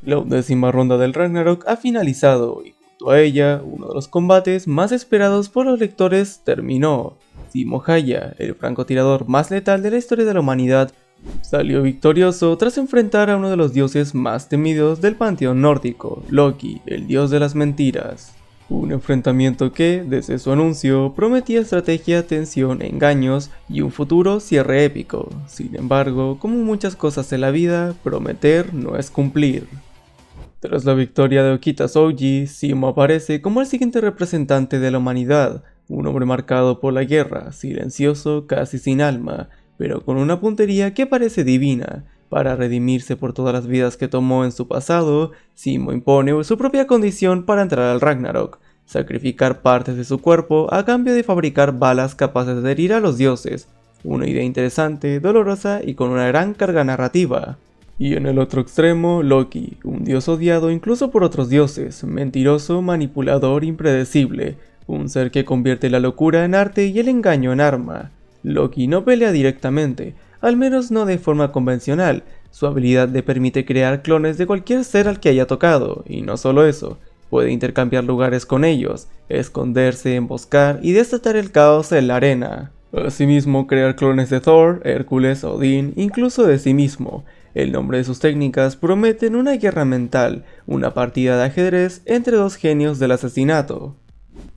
La 11ª ronda del Ragnarok ha finalizado y junto a ella, uno de los combates más esperados por los lectores terminó. Timo Haya, el francotirador más letal de la historia de la humanidad, salió victorioso tras enfrentar a uno de los dioses más temidos del panteón nórdico, Loki, el dios de las mentiras. Un enfrentamiento que, desde su anuncio, prometía estrategia, tensión, engaños y un futuro cierre épico. Sin embargo, como muchas cosas en la vida, prometer no es cumplir. Tras la victoria de Okita Souji, Simo aparece como el siguiente representante de la humanidad, un hombre marcado por la guerra, silencioso, casi sin alma, pero con una puntería que parece divina. Para redimirse por todas las vidas que tomó en su pasado, Simo impone su propia condición para entrar al Ragnarok: sacrificar partes de su cuerpo a cambio de fabricar balas capaces de herir a los dioses. Una idea interesante, dolorosa y con una gran carga narrativa. Y en el otro extremo, Loki, un dios odiado incluso por otros dioses, mentiroso, manipulador, impredecible, un ser que convierte la locura en arte y el engaño en arma. Loki no pelea directamente, al menos no de forma convencional. Su habilidad le permite crear clones de cualquier ser al que haya tocado, y no solo eso, puede intercambiar lugares con ellos, esconderse, emboscar y desatar el caos en la arena. Asimismo, crear clones de Thor, Hércules, Odín, incluso de sí mismo. El nombre de sus técnicas prometen una guerra mental, una partida de ajedrez entre dos genios del asesinato.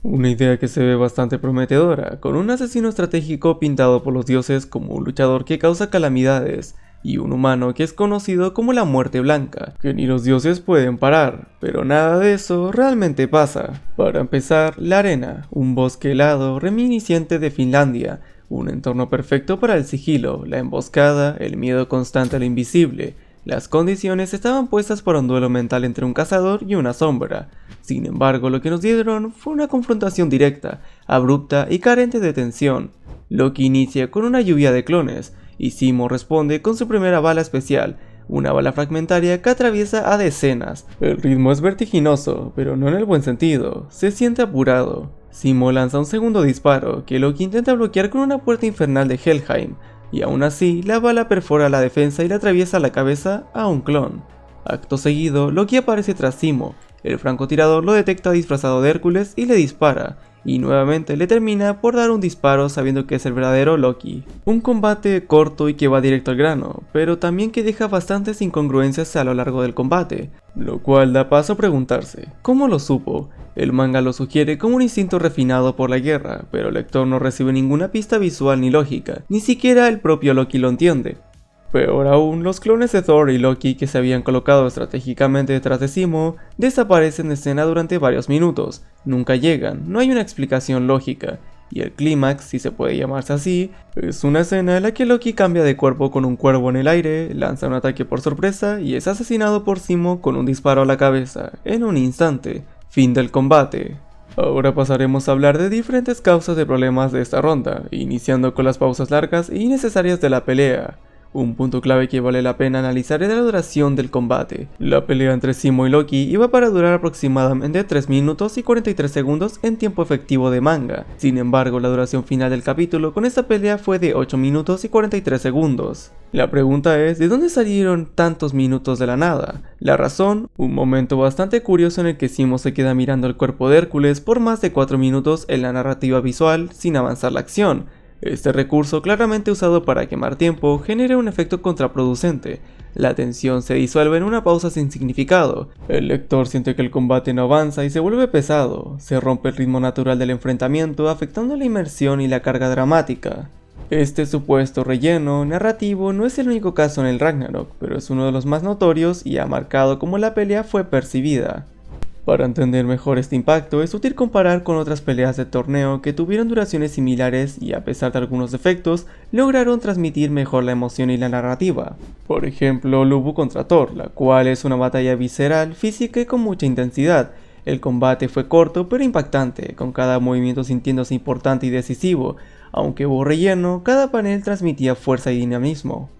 Una idea que se ve bastante prometedora, con un asesino estratégico pintado por los dioses como un luchador que causa calamidades, y un humano que es conocido como la Muerte Blanca, que ni los dioses pueden parar, pero nada de eso realmente pasa. Para empezar, la arena, un bosque helado reminiscente de Finlandia, un entorno perfecto para el sigilo, la emboscada, el miedo constante a lo invisible. Las condiciones estaban puestas para un duelo mental entre un cazador y una sombra. Sin embargo, lo que nos dieron fue una confrontación directa, abrupta y carente de tensión. Loki inicia con una lluvia de clones, y Simo responde con su primera bala especial, una bala fragmentaria que atraviesa a decenas. El ritmo es vertiginoso, pero no en el buen sentido, se siente apurado. Simo lanza un segundo disparo, que Loki intenta bloquear con una puerta infernal de Helheim, y aún así la bala perfora la defensa y le atraviesa la cabeza a un clon. Acto seguido, Loki aparece tras Simo, el francotirador lo detecta disfrazado de Hércules y le dispara, y nuevamente le termina por dar un disparo sabiendo que es el verdadero Loki. Un combate corto y que va directo al grano, pero también que deja bastantes incongruencias a lo largo del combate, lo cual da paso a preguntarse, ¿cómo lo supo? El manga lo sugiere como un instinto refinado por la guerra, pero el lector no recibe ninguna pista visual ni lógica, ni siquiera el propio Loki lo entiende. Peor aún, los clones de Thor y Loki que se habían colocado estratégicamente detrás de Simo desaparecen de escena durante varios minutos, nunca llegan, no hay una explicación lógica, y el clímax, si se puede llamarse así, es una escena en la que Loki cambia de cuerpo con un cuervo en el aire, lanza un ataque por sorpresa y es asesinado por Simo con un disparo a la cabeza, en un instante. Fin del combate. Ahora pasaremos a hablar de diferentes causas de problemas de esta ronda, iniciando con las pausas largas e innecesarias de la pelea. Un punto clave que vale la pena analizar es la duración del combate. La pelea entre Simo y Loki iba para durar aproximadamente 3 minutos y 43 segundos en tiempo efectivo de manga. Sin embargo, la duración final del capítulo con esta pelea fue de 8 minutos y 43 segundos. La pregunta es, ¿de dónde salieron tantos minutos de la nada? La razón, un momento bastante curioso en el que Simo se queda mirando el cuerpo de Hércules por más de 4 minutos en la narrativa visual sin avanzar la acción. Este recurso, claramente usado para quemar tiempo, genera un efecto contraproducente. La tensión se disuelve en una pausa sin significado. El lector siente que el combate no avanza y se vuelve pesado. Se rompe el ritmo natural del enfrentamiento, afectando la inmersión y la carga dramática. Este supuesto relleno narrativo no es el único caso en el Ragnarok, pero es uno de los más notorios y ha marcado cómo la pelea fue percibida. Para entender mejor este impacto, es útil comparar con otras peleas de torneo que tuvieron duraciones similares y, a pesar de algunos defectos, lograron transmitir mejor la emoción y la narrativa. Por ejemplo, Lubu contra Thor, la cual es una batalla visceral, física y con mucha intensidad. El combate fue corto pero impactante, con cada movimiento sintiéndose importante y decisivo. Aunque hubo relleno, cada panel transmitía fuerza y dinamismo.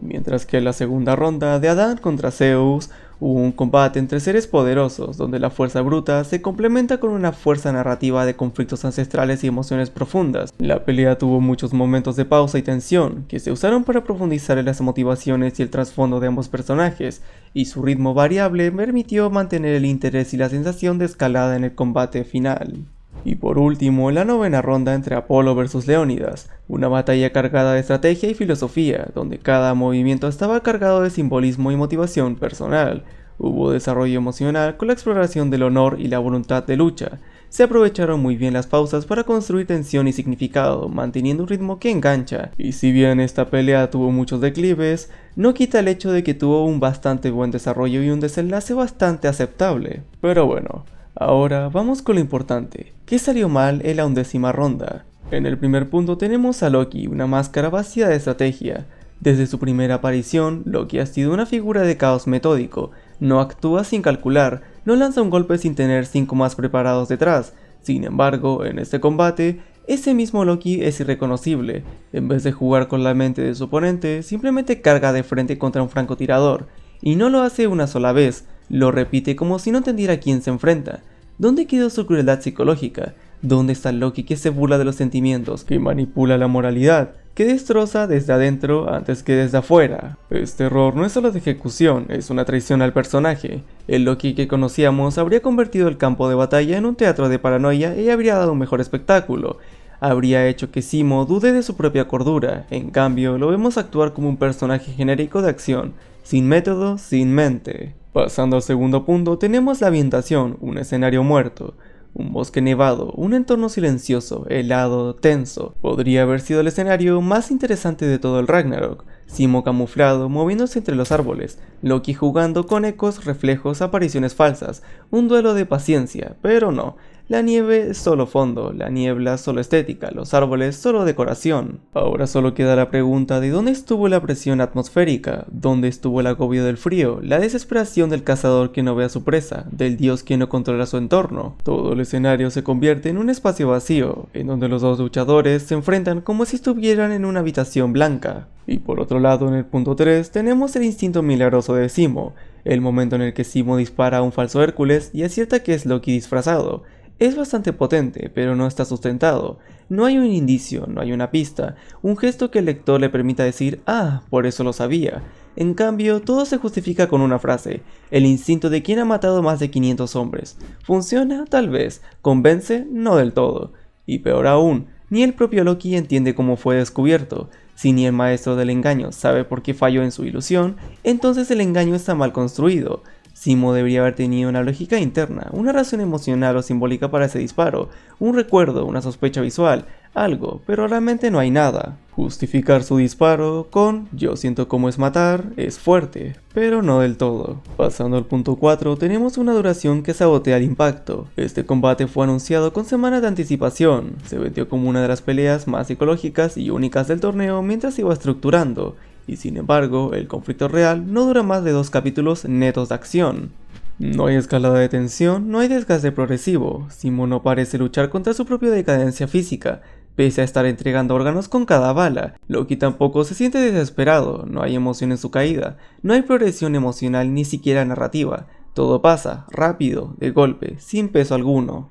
Mientras que en la segunda ronda de Adán contra Zeus, Hubo un combate entre seres poderosos, donde la fuerza bruta se complementa con una fuerza narrativa de conflictos ancestrales y emociones profundas. La pelea tuvo muchos momentos de pausa y tensión, que se usaron para profundizar en las motivaciones y el trasfondo de ambos personajes, y su ritmo variable permitió mantener el interés y la sensación de escalada en el combate final. Y por último, la novena ronda entre Apolo vs Leónidas, una batalla cargada de estrategia y filosofía, donde cada movimiento estaba cargado de simbolismo y motivación personal. Hubo desarrollo emocional con la exploración del honor y la voluntad de lucha. Se aprovecharon muy bien las pausas para construir tensión y significado, manteniendo un ritmo que engancha. Y si bien esta pelea tuvo muchos declives, no quita el hecho de que tuvo un bastante buen desarrollo y un desenlace bastante aceptable. Pero bueno, ahora vamos con lo importante. ¿Qué salió mal en la 11ª ronda? En el primer punto tenemos a Loki, una máscara vacía de estrategia. Desde su primera aparición, Loki ha sido una figura de caos metódico. No actúa sin calcular, no lanza un golpe sin tener 5 más preparados detrás. Sin embargo, en este combate, ese mismo Loki es irreconocible. En vez de jugar con la mente de su oponente, simplemente carga de frente contra un francotirador. Y no lo hace una sola vez, lo repite como si no entendiera a quién se enfrenta. ¿Dónde quedó su crueldad psicológica? ¿Dónde está Loki que se burla de los sentimientos, que manipula la moralidad, que destroza desde adentro antes que desde afuera? Este error no es solo de ejecución, es una traición al personaje. El Loki que conocíamos habría convertido el campo de batalla en un teatro de paranoia y habría dado un mejor espectáculo. Habría hecho que Zemo dude de su propia cordura. En cambio, lo vemos actuar como un personaje genérico de acción, sin método, sin mente. Pasando al segundo punto, tenemos la ambientación, un escenario muerto, un bosque nevado, un entorno silencioso, helado, tenso. Podría haber sido el escenario más interesante de todo el Ragnarok. Zemo camuflado, moviéndose entre los árboles, Loki jugando con ecos, reflejos, apariciones falsas, un duelo de paciencia, pero no. La nieve es solo fondo, la niebla solo estética, los árboles solo decoración. Ahora solo queda la pregunta de dónde estuvo la presión atmosférica, dónde estuvo el agobio del frío, la desesperación del cazador que no ve a su presa, del dios que no controla su entorno. Todo el escenario se convierte en un espacio vacío, en donde los dos luchadores se enfrentan como si estuvieran en una habitación blanca. Y por otro lado, en el punto 3, tenemos el instinto milagroso de Zemo, el momento en el que Zemo dispara a un falso Hércules y acierta que es Loki disfrazado. Es bastante potente, pero no está sustentado. No hay un indicio, no hay una pista, un gesto que el lector le permita decir, ah, por eso lo sabía. En cambio, todo se justifica con una frase, el instinto de quien ha matado más de 500 hombres. ¿Funciona? Tal vez. ¿Convence? No del todo. Y peor aún, ni el propio Loki entiende cómo fue descubierto. Si ni el maestro del engaño sabe por qué falló en su ilusión, entonces el engaño está mal construido. Zemo debería haber tenido una lógica interna, una razón emocional o simbólica para ese disparo, un recuerdo, una sospecha visual, algo, pero realmente no hay nada. Justificar su disparo con "yo siento cómo es matar" es fuerte, pero no del todo. Pasando al punto 4, tenemos una duración que sabotea el impacto. Este combate fue anunciado con semanas de anticipación, se vendió como una de las peleas más psicológicas y únicas del torneo mientras se iba estructurando. Y sin embargo, el conflicto real no dura más de 2 capítulos netos de acción. No hay escalada de tensión, no hay desgaste progresivo. Zemo no parece luchar contra su propia decadencia física, pese a estar entregando órganos con cada bala. Loki tampoco se siente desesperado, no hay emoción en su caída, no hay progresión emocional ni siquiera narrativa. Todo pasa, rápido, de golpe, sin peso alguno.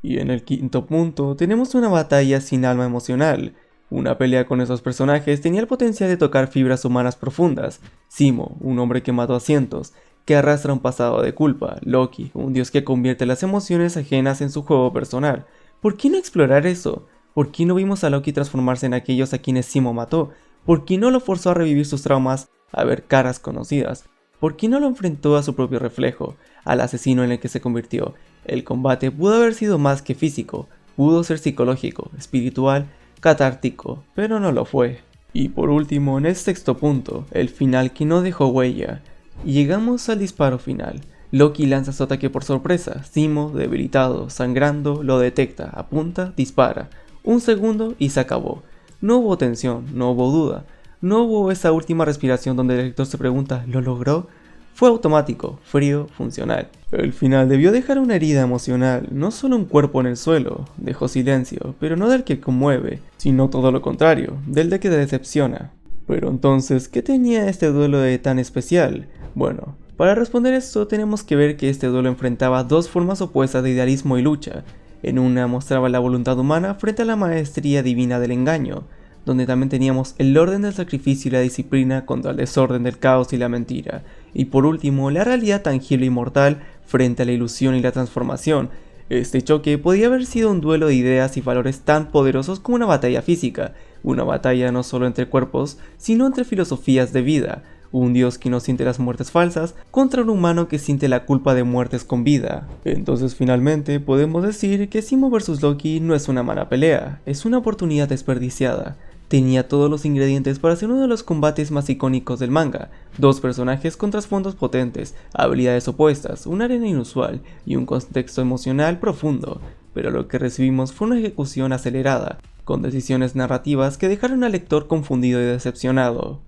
Y en el quinto punto, tenemos una batalla sin alma emocional. Una pelea con esos personajes tenía el potencial de tocar fibras humanas profundas. Zemo, un hombre que mató a cientos, que arrastra un pasado de culpa. Loki, un dios que convierte las emociones ajenas en su juego personal. ¿Por qué no explorar eso? ¿Por qué no vimos a Loki transformarse en aquellos a quienes Zemo mató? ¿Por qué no lo forzó a revivir sus traumas, a ver caras conocidas? ¿Por qué no lo enfrentó a su propio reflejo, al asesino en el que se convirtió? El combate pudo haber sido más que físico, pudo ser psicológico, espiritual, catártico, pero no lo fue. Y por último, en el sexto punto, el final que no dejó huella. Y llegamos al disparo final. Loki lanza su ataque por sorpresa, Zemo, debilitado, sangrando, lo detecta, apunta, dispara. Un segundo y se acabó. No hubo tensión, no hubo duda, no hubo esa última respiración donde el lector se pregunta, ¿lo logró? Fue automático, frío, funcional. El final debió dejar una herida emocional, no solo un cuerpo en el suelo, dejó silencio, pero no del que conmueve, sino todo lo contrario, del de que te decepciona. Pero entonces, ¿qué tenía este duelo de tan especial? Bueno, Para responder esto tenemos que ver que este duelo enfrentaba dos formas opuestas de idealismo y lucha. En una mostraba la voluntad humana frente a la maestría divina del engaño, donde también teníamos el orden del sacrificio y la disciplina contra el desorden del caos y la mentira, y por último la realidad tangible y mortal frente a la ilusión y la transformación. Este choque podía haber sido un duelo de ideas y valores tan poderosos como una batalla física, una batalla no solo entre cuerpos, sino entre filosofías de vida, un dios que no siente las muertes falsas contra un humano que siente la culpa de muertes con vida. Entonces finalmente podemos decir que Zemo vs Loki no es una mala pelea, es una oportunidad desperdiciada. Tenía todos los ingredientes para ser uno de los combates más icónicos del manga, dos personajes con trasfondos potentes, habilidades opuestas, una arena inusual y un contexto emocional profundo, pero lo que recibimos fue una ejecución acelerada, con decisiones narrativas que dejaron al lector confundido y decepcionado.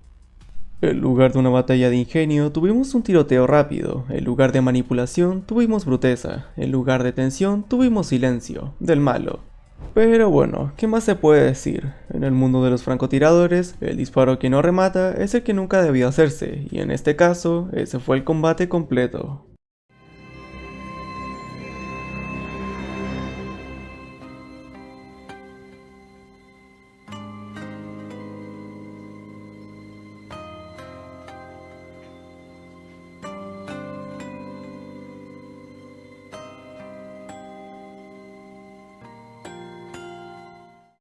En lugar de una batalla de ingenio, tuvimos un tiroteo rápido, en lugar de manipulación, tuvimos bruteza, en lugar de tensión, tuvimos silencio, del malo. Pero bueno, ¿qué más se puede decir? En el mundo de los francotiradores, el disparo que no remata es el que nunca debió hacerse, y en este caso, ese fue el combate completo.